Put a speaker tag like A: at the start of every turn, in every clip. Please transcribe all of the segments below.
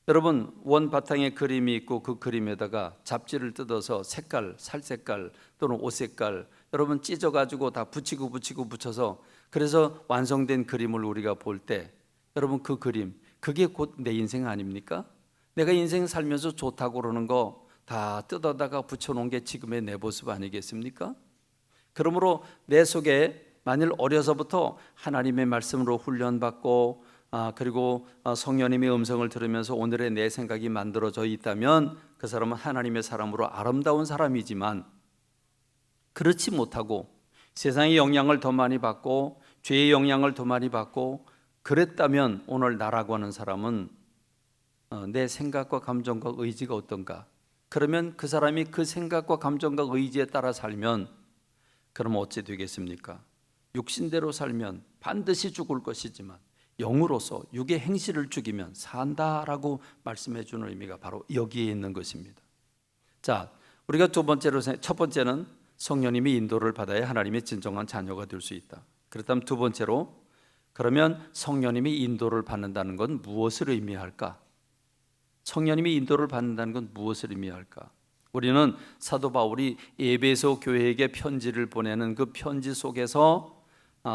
A: 여러분, 원 바탕에 그림이 있고 그 그림에다가 잡지를 뜯어서 색깔, 살 색깔 또는 옷 색깔 여러분 찢어가지고 다 붙여서 그래서 완성된 그림을 우리가 볼 때 여러분 그 그림, 그게 곧 내 인생 아닙니까? 내가 인생 살면서 좋다고 그러는 거 다 뜯어다가 붙여놓은 게 지금의 내 모습 아니겠습니까? 그러므로 내 속에 만일 어려서부터 하나님의 말씀으로 훈련받고 그리고 성령님의 음성을 들으면서 오늘의 내 생각이 만들어져 있다면 그 사람은 하나님의 사람으로 아름다운 사람이지만 그렇지 못하고 세상의 영향을 더 많이 받고 죄의 영향을 더 많이 받고 그랬다면 오늘 나라고 하는 사람은 내 생각과 감정과 의지가 어떤가? 그러면 그 사람이 그 생각과 감정과 의지에 따라 살면 그럼 어찌 되겠습니까? 육신대로 살면 반드시 죽을 것이지만 영으로서 육의 행실을 죽이면 산다라고 말씀해 주는 의미가 바로 여기에 있는 것입니다. 자, 우리가 첫 번째는 성령님이 인도를 받아야 하나님의 진정한 자녀가 될 수 있다. 그렇다면 두 번째로 그러면 성령님이 인도를 받는다는 건 무엇을 의미할까? 성령님이 인도를 받는다는 건 무엇을 의미할까? 우리는 사도 바울이 에베소 교회에게 편지를 보내는 그 편지 속에서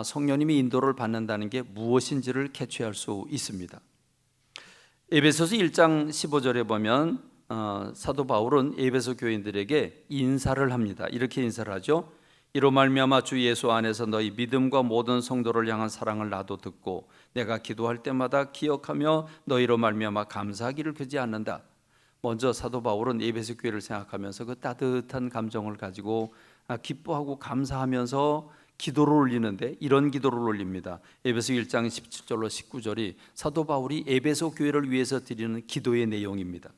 A: 성령님이 인도를 받는다는 게 무엇인지를 캐치할 수 있습니다. 에베소서 1장 15절에 보면 사도 바울은 에베소 교인들에게 인사를 합니다. 이렇게 인사를 하죠. 이로 말미암아 주 예수 안에서 너희 믿음과 모든 성도를 향한 사랑을 나도 듣고 내가 기도할 때마다 기억하며 너희로 말미암아 감사하기를 그지 않는다. 먼저 사도 바울은 에베소 교회를 생각하면서 그 따뜻한 감정을 가지고 기뻐하고 감사하면서 기도를 올리는데 이런 기도를 올립니다. 에베소 1장 17절로 19절이 사도 바울이 에베소 교회를 위해서 드리는 기도의 내용입니다.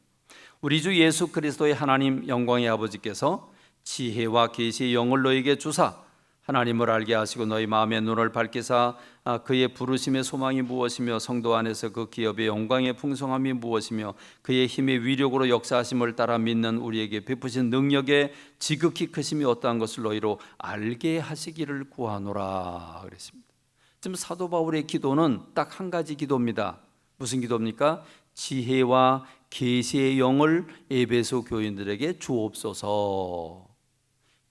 A: 우리 주 예수 그리스도의 하나님 영광의 아버지께서 지혜와 계시의 영을 너에게 주사 하나님을 알게 하시고 너희 마음의 눈을 밝히사 그의 부르심의 소망이 무엇이며 성도 안에서 그 기업의 영광의 풍성함이 무엇이며 그의 힘의 위력으로 역사하심을 따라 믿는 우리에게 베푸신 능력의 지극히 크심이 어떠한 것을 너희로 알게 하시기를 구하노라 그랬습니다. 지금 사도 바울의 기도는 딱 한 가지 기도입니다. 무슨 기도입니까? 지혜와 계시의 영을 에베소 교인들에게 주옵소서.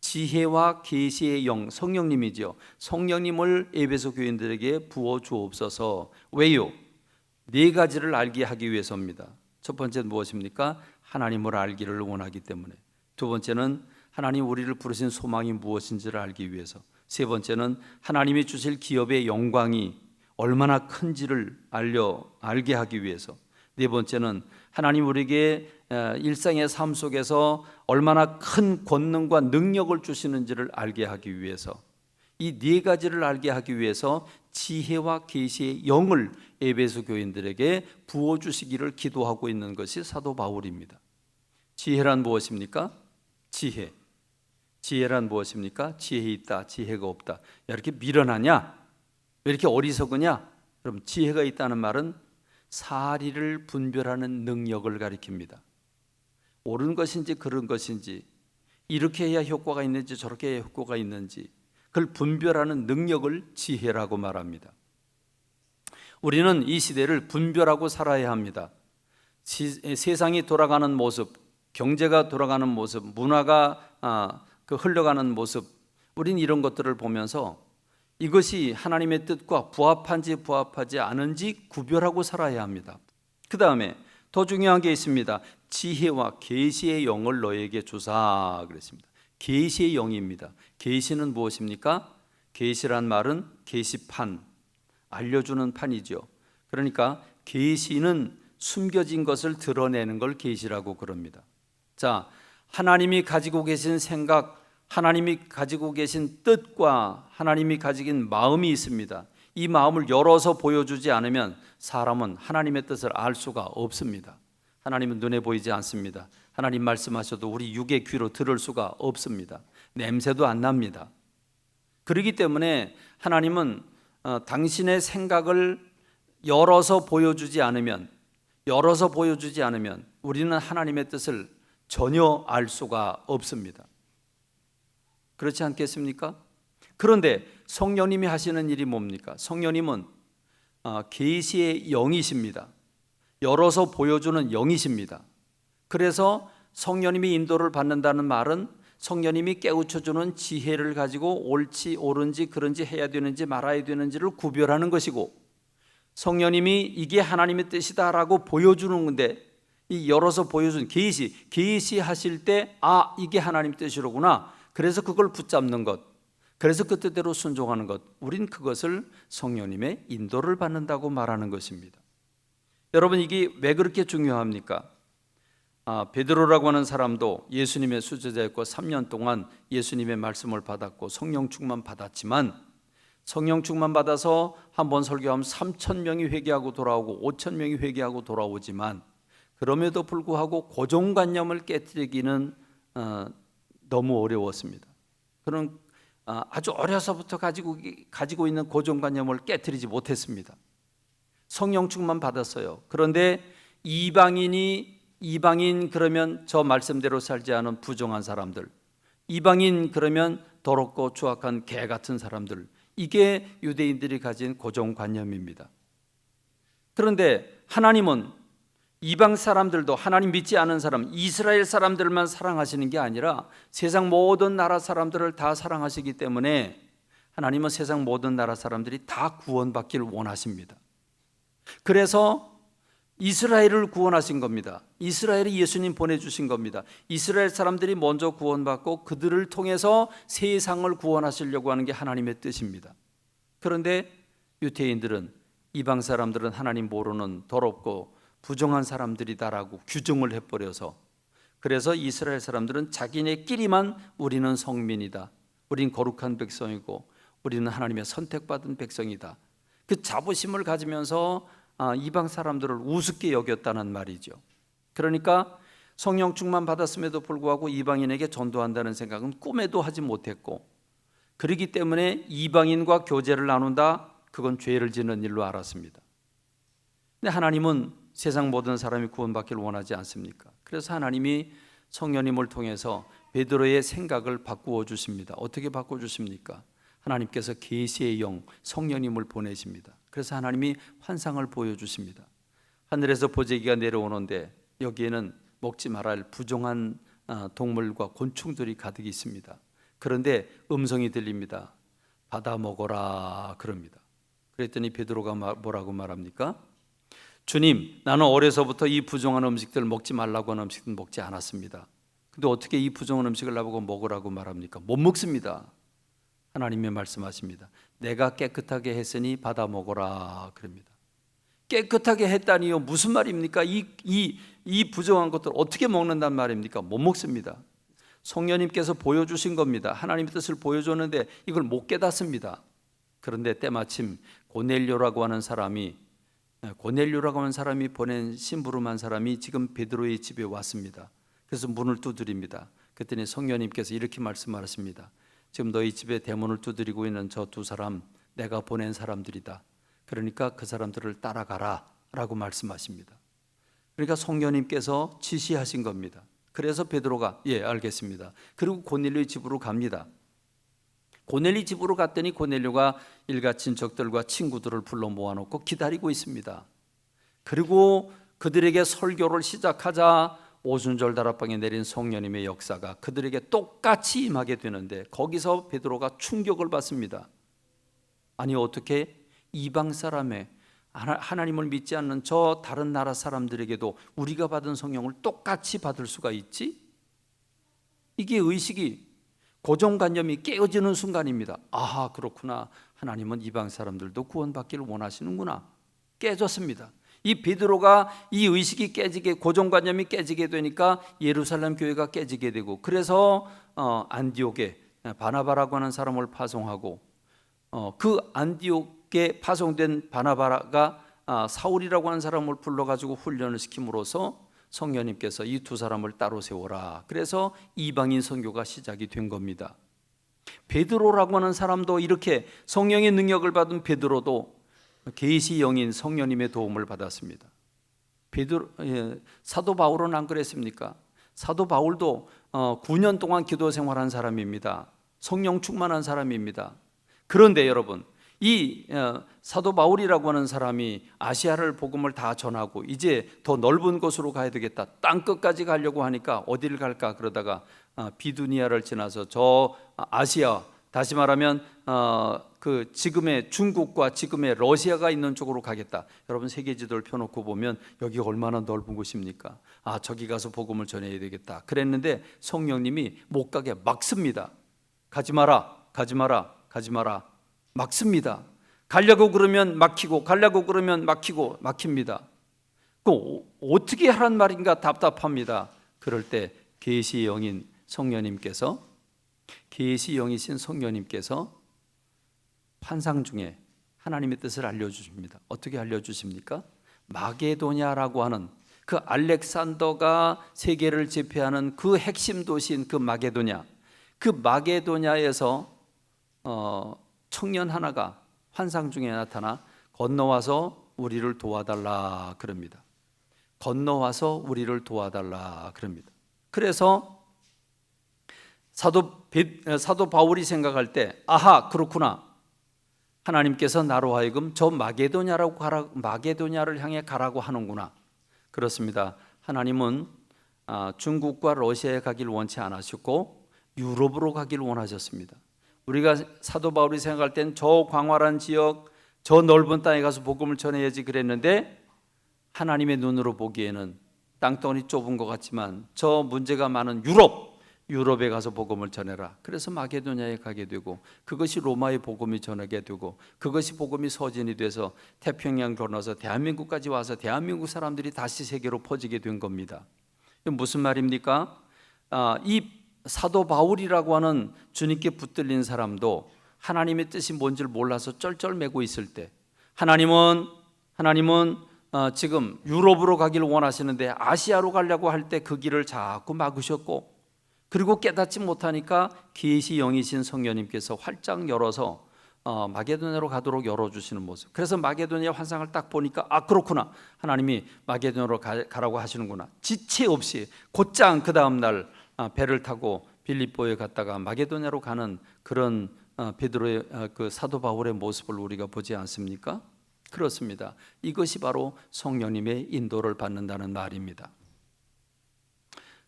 A: 지혜와 계시의 영, 성령님이죠. 성령님을 에베소 교인들에게 부어 주옵소서. 왜요? 네 가지를 알게 하기 위해서입니다. 첫 번째는 무엇입니까? 하나님을 알기를 원하기 때문에. 두 번째는 하나님 우리를 부르신 소망이 무엇인지를 알기 위해서. 세 번째는 하나님이 주실 기업의 영광이 얼마나 큰지를 알게 하기 위해서. 네 번째는 하나님 우리에게 일상의 삶 속에서 얼마나 큰 권능과 능력을 주시는지를 알게 하기 위해서. 이 네 가지를 알게 하기 위해서 지혜와 계시의 영을 에베소 교인들에게 부어주시기를 기도하고 있는 것이 사도 바울입니다. 지혜란 무엇입니까? 지혜란 무엇입니까? 지혜 있다, 지혜가 없다. 야, 이렇게 미련하냐? 왜 이렇게 어리석으냐? 그럼 지혜가 있다는 말은 사리를 분별하는 능력을 가리킵니다. 옳은 것인지 그른 것인지, 이렇게 해야 효과가 있는지 저렇게 해야 효과가 있는지 그걸 분별하는 능력을 지혜라고 말합니다. 우리는 이 시대를 분별하고 살아야 합니다. 세상이 돌아가는 모습, 경제가 돌아가는 모습, 문화가 흘러가는 모습, 우린 이런 것들을 보면서 이것이 하나님의 뜻과 부합한지 부합하지 않은지 구별하고 살아야 합니다. 그 다음에 더 중요한 게 있습니다. 지혜와 계시의 영을 너에게 주사 그랬습니다. 계시의 영입니다. 계시는 무엇입니까? 계시란 말은 계시판, 알려주는 판이죠. 그러니까 계시는 숨겨진 것을 드러내는 걸 계시라고 그럽니다. 자, 하나님이 가지고 계신 생각, 하나님이 가지고 계신 뜻과 하나님이 가지긴 마음이 있습니다. 이 마음을 열어서 보여주지 않으면 사람은 하나님의 뜻을 알 수가 없습니다. 하나님은 눈에 보이지 않습니다. 하나님 말씀하셔도 우리 육의 귀로 들을 수가 없습니다. 냄새도 안 납니다. 그렇기 때문에 하나님은 당신의 생각을 열어서 보여주지 않으면 우리는 하나님의 뜻을 전혀 알 수가 없습니다. 그렇지 않겠습니까? 그런데 성령님이 하시는 일이 뭡니까? 성령님은 계시의 영이십니다. 열어서 보여주는 영이십니다. 그래서 성령님이 인도를 받는다는 말은 성령님이 깨우쳐주는 지혜를 가지고 옳지 옳은지 그런지 해야 되는지 말아야 되는지를 구별하는 것이고, 성령님이 이게 하나님의 뜻이다라고 보여주는 건데, 이 열어서 보여준 계시하실 때 이게 하나님 뜻이로구나, 그래서 그걸 붙잡는 것, 그래서 그 뜻대로 순종하는 것, 우린 그것을 성령님의 인도를 받는다고 말하는 것입니다. 여러분, 이게 왜 그렇게 중요합니까? 베드로라고 하는 사람도 예수님의 수제자였고 3년 동안 예수님의 말씀을 받았고 성령 충만 받았지만, 성령 충만 받아서 한 번 설교하면 3,000명이 회개하고 돌아오고 5,000명이 회개하고 돌아오지만, 그럼에도 불구하고 고정관념을 깨뜨리기는 너무 어려웠습니다. 그런 아주 어려서부터 가지고 있는 고정관념을 깨뜨리지 못했습니다. 성령 충만 받았어요. 그런데 이방인 그러면 저 말씀대로 살지 않은 부정한 사람들, 이방인 그러면 더럽고 추악한 개 같은 사람들, 이게 유대인들이 가진 고정관념입니다. 그런데 하나님은 이방 사람들도, 하나님 믿지 않은 사람, 이스라엘 사람들만 사랑하시는 게 아니라 세상 모든 나라 사람들을 다 사랑하시기 때문에 하나님은 세상 모든 나라 사람들이 다 구원받기를 원하십니다. 그래서 이스라엘을 구원하신 겁니다. 이스라엘이 예수님 보내주신 겁니다. 이스라엘 사람들이 먼저 구원받고 그들을 통해서 세상을 구원하시려고 하는 게 하나님의 뜻입니다. 그런데 유대인들은, 이방 사람들은 하나님 모르는 더럽고 부정한 사람들이다라고 규정을 해버려서, 그래서 이스라엘 사람들은 자기네끼리만 우리는 성민이다, 우린 거룩한 백성이고 우리는 하나님의 선택받은 백성이다, 그 자부심을 가지면서 이방 사람들을 우습게 여겼다는 말이죠. 그러니까 성령 충만 받았음에도 불구하고 이방인에게 전도한다는 생각은 꿈에도 하지 못했고, 그렇기 때문에 이방인과 교제를 나눈다, 그건 죄를 짓는 일로 알았습니다. 근데 하나님은 세상 모든 사람이 구원받기를 원하지 않습니까? 그래서 하나님이 성령님을 통해서 베드로의 생각을 바꾸어 주십니다. 어떻게 바꿔 주십니까? 하나님께서 계시의 영 성령님을 보내십니다. 그래서 하나님이 환상을 보여주십니다. 하늘에서 보재기가 내려오는데 여기에는 먹지 말아야 할 부정한 동물과 곤충들이 가득 있습니다. 그런데 음성이 들립니다. 받아 먹어라 그럽니다. 그랬더니 베드로가 뭐라고 말합니까? 주님, 나는 어려서부터 이 부정한 음식들 먹지 말라고 하는 음식은 먹지 않았습니다. 근데 어떻게 이 부정한 음식을 나보고 먹으라고 말합니까? 못 먹습니다. 하나님이 말씀하십니다. 내가 깨끗하게 했으니 받아 먹어라 그럽니다. 깨끗하게 했다니요, 무슨 말입니까? 이 부정한 것들 어떻게 먹는단 말입니까? 못 먹습니다. 성령님께서 보여주신 겁니다. 하나님의 뜻을 보여줬는데 이걸 못 깨닫습니다. 그런데 때마침 고넬료라고 하는 사람이 보낸 심부름한 사람이 지금 베드로의 집에 왔습니다. 그래서 문을 두드립니다. 그랬더니 성령님께서 이렇게 말씀하십니다. 지금 너희 집에 대문을 두드리고 있는 저 두 사람 내가 보낸 사람들이다. 그러니까 그 사람들을 따라가라 라고 말씀하십니다. 그러니까 성령님께서 지시하신 겁니다. 그래서 베드로가 예 알겠습니다. 그리고 고넬료의 집으로 갑니다. 고넬료 집으로 갔더니 고넬료가 일가 친척들과 친구들을 불러 모아놓고 기다리고 있습니다. 그리고 그들에게 설교를 시작하자 오순절 다락방에 내린 성령님의 역사가 그들에게 똑같이 임하게 되는데, 거기서 베드로가 충격을 받습니다. 아니 어떻게 이방 사람의 하나님을 믿지 않는 저 다른 나라 사람들에게도 우리가 받은 성령을 똑같이 받을 수가 있지? 이게 의식이, 고정관념이 깨어지는 순간입니다. 아하, 그렇구나. 하나님은 이방 사람들도 구원받기를 원하시는구나. 깨졌습니다. 이 베드로가 이 의식이 깨지게, 고정관념이 깨지게 되니까 예루살렘 교회가 깨지게 되고, 그래서 안디옥에 바나바라고 하는 사람을 파송하고, 그 안디옥에 파송된 바나바가 사울이라고 하는 사람을 불러가지고 훈련을 시킴으로써 성령님께서 이 두 사람을 따로 세워라. 그래서 이방인 선교가 시작이 된 겁니다. 베드로라고 하는 사람도 이렇게 성령의 능력을 받은 베드로도 계시 영인 성령님의 도움을 받았습니다. 사도 바울은 안 그랬습니까? 사도 바울도 9년 동안 기도 생활한 사람입니다. 성령 충만한 사람입니다. 그런데 여러분, 이 사도 바울이라고 하는 사람이 아시아를 복음을 다 전하고 이제 더 넓은 곳으로 가야 되겠다, 땅 끝까지 가려고 하니까 어디를 갈까 그러다가 비두니아를 지나서 저 아시아, 다시 말하면 그 지금의 중국과 지금의 러시아가 있는 쪽으로 가겠다. 여러분 세계 지도를 펴놓고 보면 여기 얼마나 넓은 곳입니까? 저기 가서 복음을 전해야 되겠다 그랬는데 성령님이 못 가게 막습니다. 가지 마라, 가지 마라, 가지 마라, 막습니다. 가려고 그러면 막히고 가려고 그러면 막히고 막힙니다. 그 어떻게 하란 말인가 답답합니다. 그럴 때 계시의 영인 성령님께서, 계시의 영이신 성령님께서 환상 중에 하나님의 뜻을 알려주십니다. 어떻게 알려주십니까? 마게도냐라고 하는 그 알렉산더가 세계를 제패하는 그 핵심 도시인 그 마게도냐, 그 마게도냐에서 청년 하나가 환상 중에 나타나 건너와서 우리를 도와달라 그럽니다. 건너와서 우리를 도와달라 그럽니다. 그래서 사도 바울이 생각할 때 아하, 그렇구나, 하나님께서 나로 하여금 저 마게도냐를 향해 가라고 하는구나. 그렇습니다. 하나님은 중국과 러시아에 가길 원치 않으셨고 유럽으로 가길 원하셨습니다. 우리가 사도 바울이 생각할 땐 저 광활한 지역, 저 넓은 땅에 가서 복음을 전해야지 그랬는데 하나님의 눈으로 보기에는 땅덩어리 좁은 것 같지만 저 문제가 많은 유럽에 가서 복음을 전해라. 그래서 마게도냐에 가게 되고 그것이 로마의 복음이 전하게 되고 그것이 복음이 서진이 돼서 태평양 건너서 대한민국까지 와서 대한민국 사람들이 다시 세계로 퍼지게 된 겁니다. 무슨 말입니까? 이 사도 바울이라고 하는 주님께 붙들린 사람도 하나님의 뜻이 뭔지를 몰라서 쩔쩔매고 있을 때 하나님은 지금 유럽으로 가기를 원하시는데 아시아로 가려고 할 때 그 길을 자꾸 막으셨고, 그리고 깨닫지 못하니까 계시 영이신 성령님께서 활짝 열어서 마게도냐로 가도록 열어주시는 모습. 그래서 마게도냐 환상을 딱 보니까 그렇구나, 하나님이 마게도냐로 가라고 하시는구나. 지체 없이 곧장 그 다음 날 배를 타고 빌립보에 갔다가 마게도냐로 가는 그런 베드로의 그 사도 바울의 모습을 우리가 보지 않습니까? 그렇습니다. 이것이 바로 성령님의 인도를 받는다는 말입니다.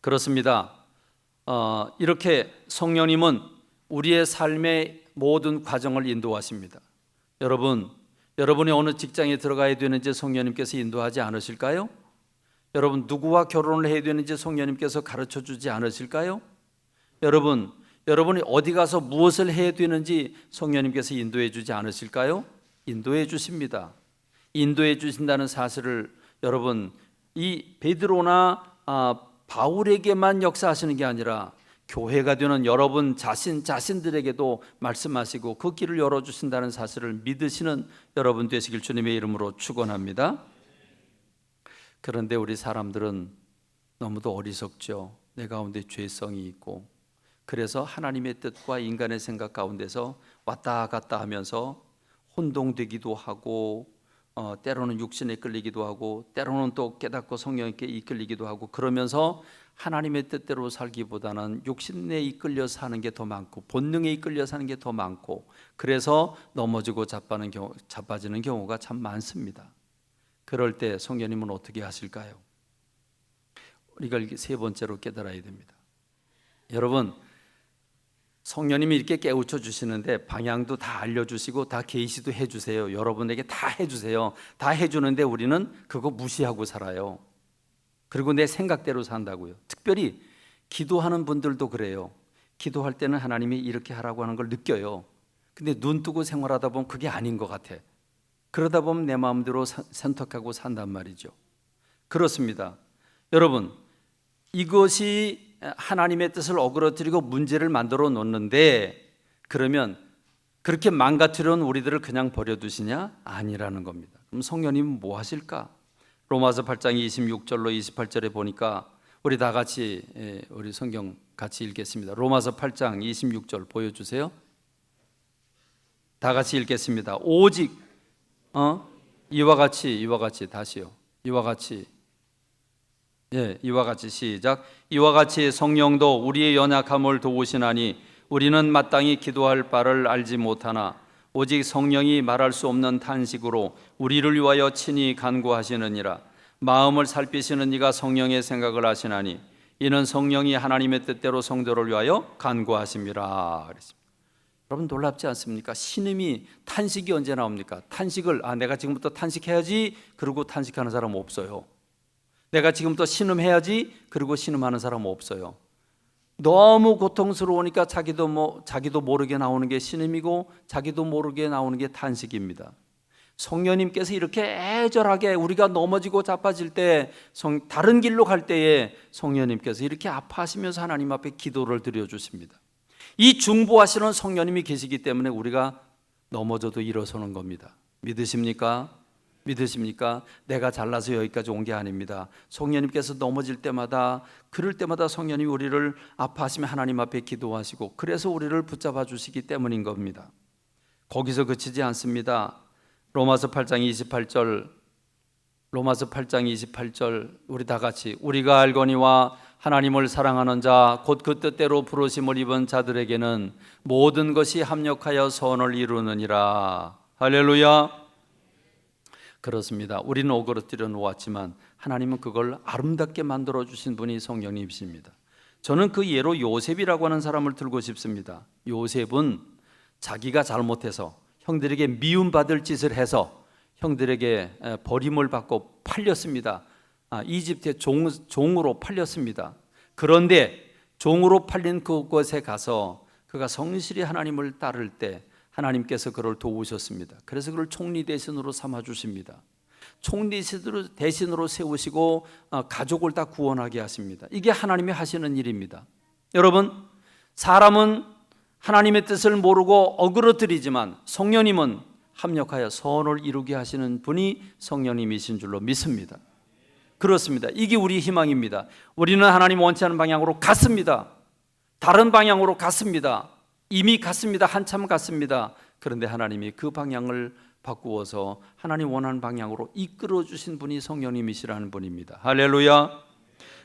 A: 그렇습니다. 이렇게 성령님은 우리의 삶의 모든 과정을 인도하십니다. 여러분이 어느 직장에 들어가야 되는지 성령님께서 인도하지 않으실까요? 여러분 누구와 결혼을 해야 되는지 성령님께서 가르쳐 주지 않으실까요? 여러분이 어디 가서 무엇을 해야 되는지 성령님께서 인도해 주지 않으실까요? 인도해 주십니다. 인도해 주신다는 사실을 여러분 이 베드로나 바울에게만 역사하시는 게 아니라 교회가 되는 여러분 자신들에게도 말씀하시고 그 길을 열어주신다는 사실을 믿으시는 여러분 되시길 주님의 이름으로 축원합니다. 그런데 우리 사람들은 너무도 어리석죠. 내 가운데 죄성이 있고 그래서 하나님의 뜻과 인간의 생각 가운데서 왔다 갔다 하면서 혼동되기도 하고 때로는 육신에 이끌리기도 하고 때로는 또 깨닫고 성령께 이끌리기도 하고 그러면서 하나님의 뜻대로 살기보다는 육신에 이끌려 사는 게 더 많고 본능에 이끌려 사는 게 더 많고 그래서 넘어지고 자빠지는 경우가 참 많습니다. 그럴 때 성령님은 어떻게 하실까요? 우리가 세 번째로 깨달아야 됩니다. 여러분 성령님이 이렇게 깨우쳐 주시는데 방향도 다 알려주시고 다 계시도 해주세요. 여러분에게 다 해주세요. 다 해주는데 우리는 그거 무시하고 살아요. 그리고 내 생각대로 산다고요. 특별히 기도하는 분들도 그래요. 기도할 때는 하나님이 이렇게 하라고 하는 걸 느껴요. 근데 눈 뜨고 생활하다 보면 그게 아닌 것 같아. 그러다 보면 내 마음대로 선택하고 산단 말이죠. 그렇습니다. 여러분 이것이 하나님의 뜻을 어그러뜨리고 문제를 만들어 놓는데 그러면 그렇게 망가뜨려온 우리들을 그냥 버려두시냐? 아니라는 겁니다. 그럼 성령님은 뭐 하실까? 로마서 8장 26절로 28절에 보니까 우리 다 같이 우리 성경 같이 읽겠습니다. 로마서 8장 26절 보여주세요. 다 같이 읽겠습니다. 오직 이와 같이 다시요. 이와 같이 시작. 이와 같이 성령도 우리의 연약함을 도우시나니 우리는 마땅히 기도할 바를 알지 못하나 오직 성령이 말할 수 없는 탄식으로 우리를 위하여 친히 간구하시느니라. 마음을 살피시는 이가 성령의 생각을 하시나니 이는 성령이 하나님의 뜻대로 성도를 위하여 간구하심이라 그랬습니다. 여러분 놀랍지 않습니까? 신음이 탄식이 언제 나옵니까? 탄식을 내가 지금부터 탄식해야지 그러고 탄식하는 사람 없어요. 내가 지금부터 신음해야지 그러고 신음하는 사람 없어요. 너무 고통스러우니까 자기도 모르게 나오는 게 신음이고 자기도 모르게 나오는 게 탄식입니다. 성령님께서 이렇게 애절하게 우리가 넘어지고 자빠질 때 다른 길로 갈 때에 성령님께서 이렇게 아파하시면서 하나님 앞에 기도를 드려주십니다. 이 중보하시는 성령님이 계시기 때문에 우리가 넘어져도 일어서는 겁니다. 믿으십니까? 믿으십니까? 내가 잘나서 여기까지 온 게 아닙니다. 성령님께서 넘어질 때마다 그럴 때마다 성령님이 우리를 아파하시며 하나님 앞에 기도하시고 그래서 우리를 붙잡아 주시기 때문인 겁니다. 거기서 그치지 않습니다. 로마서 8장 28절 우리 다 같이 우리가 알거니와 하나님을 사랑하는 자 곧 그 뜻대로 부르심을 입은 자들에게는 모든 것이 합력하여 선을 이루느니라. 할렐루야. 그렇습니다. 우리는 오그러뜨려 놓았지만 하나님은 그걸 아름답게 만들어 주신 분이 성령님이십니다. 저는 그 예로 요셉이라고 하는 사람을 들고 싶습니다. 요셉은 자기가 잘못해서 형들에게 미움받을 짓을 해서 형들에게 버림을 받고 팔렸습니다. 이집트의 종으로 팔렸습니다. 그런데 종으로 팔린 그곳에 가서 그가 성실히 하나님을 따를 때 하나님께서 그를 도우셨습니다. 그래서 그를 총리 대신으로 삼아주십니다. 총리 대신으로 세우시고 가족을 다 구원하게 하십니다. 이게 하나님이 하시는 일입니다. 여러분, 사람은 하나님의 뜻을 모르고 어그러뜨리지만 성령님은 합력하여 선을 이루게 하시는 분이 성령님이신 줄로 믿습니다. 그렇습니다. 이게 우리 희망입니다. 우리는 하나님 원치 않는 방향으로 갔습니다. 다른 방향으로 갔습니다. 이미 갔습니다. 한참 갔습니다. 그런데 하나님이 그 방향을 바꾸어서 하나님 원하는 방향으로 이끌어 주신 분이 성령님이시라는 분입니다. 할렐루야.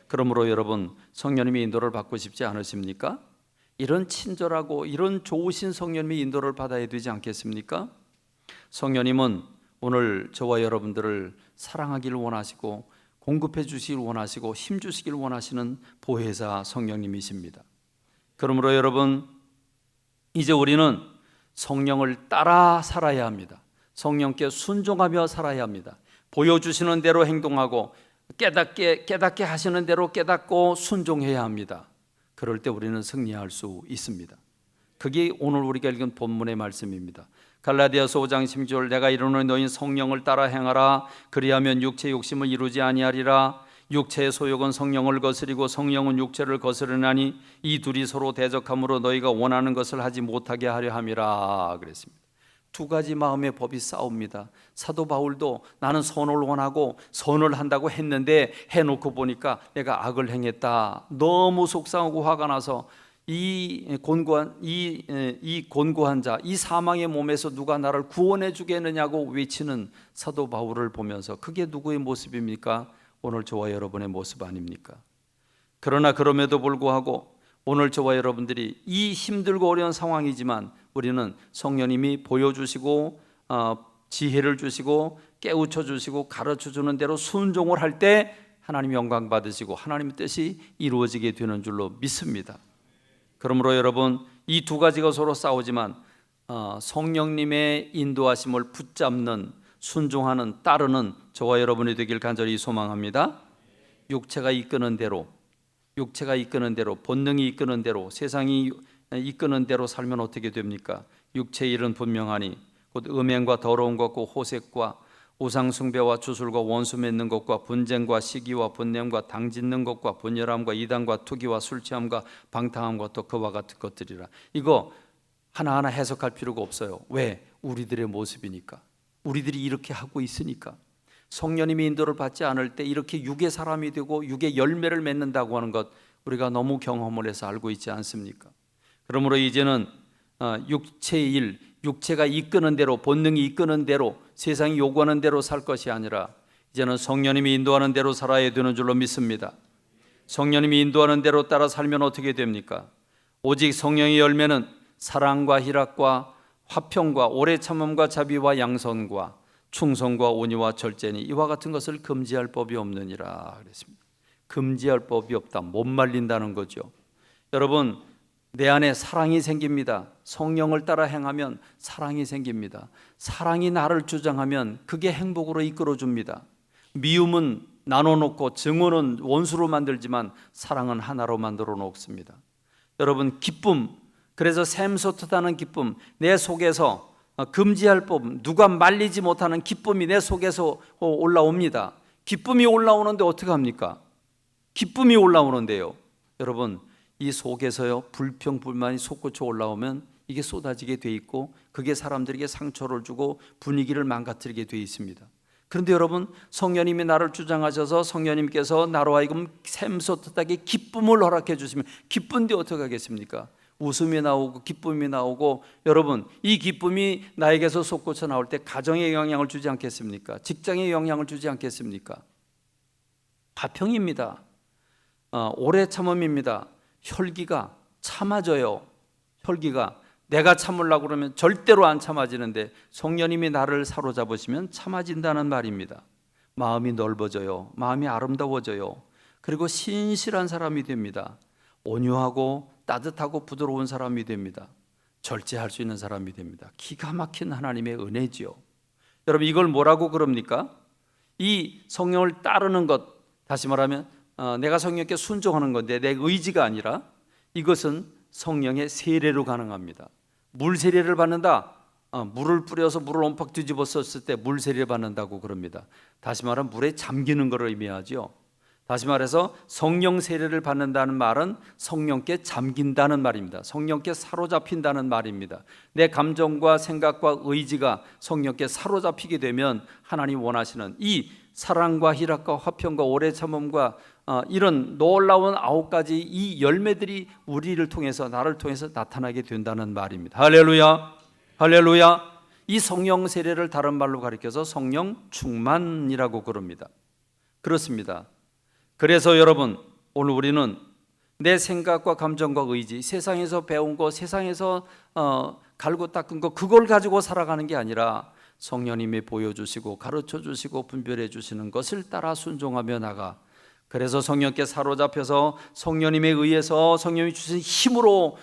A: 그러므로 여러분 성령님의 인도를 받고 싶지 않으십니까? 이런 친절하고 이런 좋으신 성령님의 인도를 받아야 되지 않겠습니까? 성령님은 오늘 저와 여러분들을 사랑하기를 원하시고 공급해 주시길 원하시고 힘 주시길 원하시는 보혜사 성령님이십니다. 그러므로 여러분 이제 우리는 성령을 따라 살아야 합니다. 성령께 순종하며 살아야 합니다. 보여주시는 대로 행동하고 깨닫게 하시는 대로 깨닫고 순종해야 합니다. 그럴 때 우리는 승리할 수 있습니다. 그게 오늘 우리가 읽은 본문의 말씀입니다. 갈라디아서 5장 16절 내가 이르노니 너희 성령을 따라 행하라 그리하면 육체의 욕심을 이루지 아니하리라. 육체의 소욕은 성령을 거스리고 성령은 육체를 거스르나니 이 둘이 서로 대적함으로 너희가 원하는 것을 하지 못하게 하려 함이라 그랬습니다. 두 가지 마음의 법이 싸웁니다. 사도 바울도 나는 선을 원하고 선을 한다고 했는데 해놓고 보니까 내가 악을 행했다. 너무 속상하고 화가 나서 이 곤고한 자, 이 사망의 몸에서 누가 나를 구원해 주겠느냐고 외치는 사도 바울을 보면서 그게 누구의 모습입니까? 오늘 저와 여러분의 모습 아닙니까? 그러나 그럼에도 불구하고 오늘 저와 여러분들이 이 힘들고 어려운 상황이지만 우리는 성령님이 보여주시고 지혜를 주시고 깨우쳐 주시고 가르쳐 주는 대로 순종을 할 때 하나님 영광 받으시고 하나님의 뜻이 이루어지게 되는 줄로 믿습니다. 그러므로 여러분 이 두 가지가 서로 싸우지만 성령님의 인도하심을 붙잡는 순종하는 따르는 저와 여러분이 되길 간절히 소망합니다. 육체가 이끄는 대로 본능이 이끄는 대로 세상이 이끄는 대로 살면 어떻게 됩니까? 육체의 일은 분명하니 곧 음행과 더러운 것과 호색과 우상숭배와 주술과 원수 맺는 것과 분쟁과 시기와 분냄과 당짓는 것과 분열함과 이단과 투기와 술취함과 방탕함과 또 그와 같은 것들이라. 이거 하나하나 해석할 필요가 없어요. 왜? 우리들의 모습이니까. 우리들이 이렇게 하고 있으니까. 성령님의 인도를 받지 않을 때 이렇게 육의 사람이 되고 육의 열매를 맺는다고 하는 것 우리가 너무 경험을 해서 알고 있지 않습니까? 그러므로 이제는 육체의 일, 육체가 이끄는 대로 본능이 이끄는 대로 세상이 요구하는 대로 살 것이 아니라 이제는 성령님이 인도하는 대로 살아야 되는 줄로 믿습니다. 성령님이 인도하는 대로 따라 살면 어떻게 됩니까? 오직 성령의 열매는 사랑과 희락과 화평과 오래 참음과 자비와 양선과 충성과 온유와 절제니 이와 같은 것을 금지할 법이 없느니라 그랬습니다. 금지할 법이 없다. 못 말린다는 거죠. 여러분, 내 안에 사랑이 생깁니다. 성령을 따라 행하면 사랑이 생깁니다. 사랑이 나를 주장하면 그게 행복으로 이끌어 줍니다. 미움은 나눠놓고 증오는 원수로 만들지만 사랑은 하나로 만들어 놓습니다. 여러분, 기쁨, 그래서 샘솟듯하는 기쁨, 내 속에서 금지할 법, 누가 말리지 못하는 기쁨이 내 속에서 올라옵니다. 기쁨이 올라오는데 어떻게 합니까? 기쁨이 올라오는데요, 여러분, 이 속에서요 불평, 불만이 솟구쳐 올라오면 이게 쏟아지게 돼 있고 그게 사람들에게 상처를 주고 분위기를 망가뜨리게 돼 있습니다. 그런데 여러분, 성령님이 나를 주장하셔서 성령님께서 나로 하여금 샘솟듯하게 기쁨을 허락해 주시면 기쁜데 어떻게 하겠습니까? 웃음이 나오고 기쁨이 나오고, 여러분, 이 기쁨이 나에게서 솟구쳐 나올 때 가정에 영향을 주지 않겠습니까? 직장에 영향을 주지 않겠습니까? 화평입니다. 오래 참음입니다. 혈기가 참아져요. 혈기가 내가 참으려고 그러면 절대로 안 참아지는데 성령님이 나를 사로잡으시면 참아진다는 말입니다. 마음이 넓어져요. 마음이 아름다워져요. 그리고 신실한 사람이 됩니다. 온유하고 따뜻하고 부드러운 사람이 됩니다. 절제할 수 있는 사람이 됩니다. 기가 막힌 하나님의 은혜지요. 여러분, 이걸 뭐라고 그럽니까? 이 성령을 따르는 것, 다시 말하면 내가 성령께 순종하는 건데 내 의지가 아니라 이것은 성령의 세례로 가능합니다. 물 세례를 받는다. 물을 뿌려서 물을 옴팍 뒤집어 썼을 때 물 세례를 받는다고 그럽니다. 다시 말하면 물에 잠기는 것을 의미하죠. 다시 말해서 성령 세례를 받는다는 말은 성령께 잠긴다는 말입니다. 성령께 사로잡힌다는 말입니다. 내 감정과 생각과 의지가 성령께 사로잡히게 되면 하나님 원하시는 이 사랑과 희락과 화평과 오래 참음과 이런 놀라운 9가지 이 열매들이 우리를 통해서, 나를 통해서 나타나게 된다는 말입니다. 할렐루야, 할렐루야. 이 성령 세례를 다른 말로 가리켜서 성령 충만이라고 그럽니다. 그렇습니다. 그래서 여러분, 오늘 우리는 내 생각과 감정과 의지, 세상에서 배운 거, 세상에서 갈고 닦은 거, 그걸 가지고 살아가는 게 아니라 성령님이 보여주시고 가르쳐주시고 분별해 주시는 것을 따라 순종하며 나가, 그래서 성령께 사로잡혀서 성령님에 의해서 성령이 주신 힘으로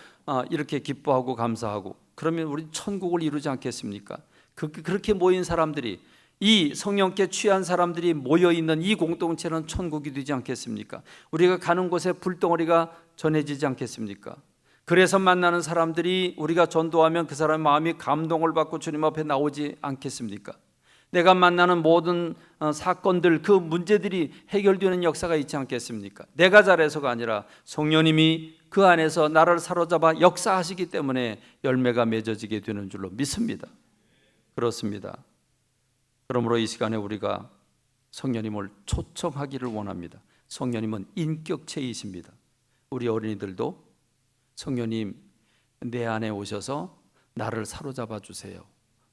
A: 이렇게 기뻐하고 감사하고, 그러면 우리 천국을 이루지 않겠습니까? 그렇게 모인 사람들이, 이 성령께 취한 사람들이 모여있는 이 공동체는 천국이 되지 않겠습니까? 우리가 가는 곳에 불덩어리가 전해지지 않겠습니까? 그래서 만나는 사람들이 우리가 전도하면 그 사람의 마음이 감동을 받고 주님 앞에 나오지 않겠습니까? 내가 만나는 모든 사건들, 그 문제들이 해결되는 역사가 있지 않겠습니까? 내가 잘해서가 아니라 성령님이 그 안에서 나를 사로잡아 역사하시기 때문에 열매가 맺어지게 되는 줄로 믿습니다. 그렇습니다. 그러므로 이 시간에 우리가 성령님을 초청하기를 원합니다. 성령님은 인격체이십니다. 우리 어린이들도 성령님, 내 안에 오셔서 나를 사로잡아 주세요.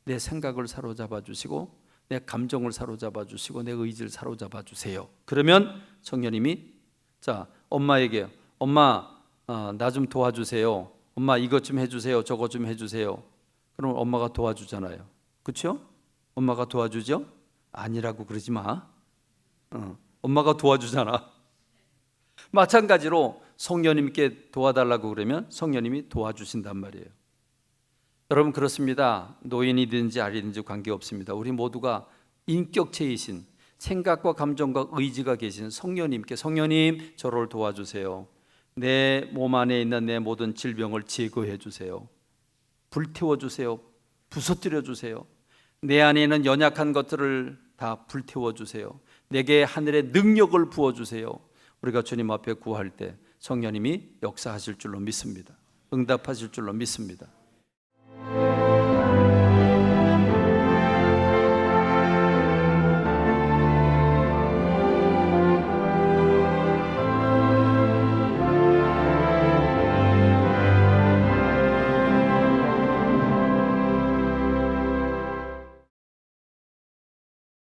A: 내 생각을 사로잡아 주시고 내 감정을 사로잡아 주시고 내 의지를 사로잡아 주세요. 그러면 성령님이, 자, 엄마에게, 엄마 나 좀 도와주세요. 엄마 이것 좀 해주세요. 저것 좀 해주세요. 그럼 엄마가 도와주잖아요. 그렇죠? 엄마가 도와주죠? 아니라고 그러지 마. 엄마가 도와주잖아. 마찬가지로 성령님께 도와달라고 그러면 성령님이 도와주신단 말이에요. 여러분, 그렇습니다. 노인이든지 아이든지 관계없습니다. 우리 모두가 인격체이신, 생각과 감정과 의지가 계신 성령님께, 성령님 저를 도와주세요. 내 몸 안에 있는 내 모든 질병을 제거해 주세요. 불태워 주세요. 부서뜨려 주세요. 내 안에 있는 연약한 것들을 다 불태워 주세요. 내게 하늘의 능력을 부어 주세요. 우리가 주님 앞에 구할 때 성령님이 역사하실 줄로 믿습니다. 응답하실 줄로 믿습니다.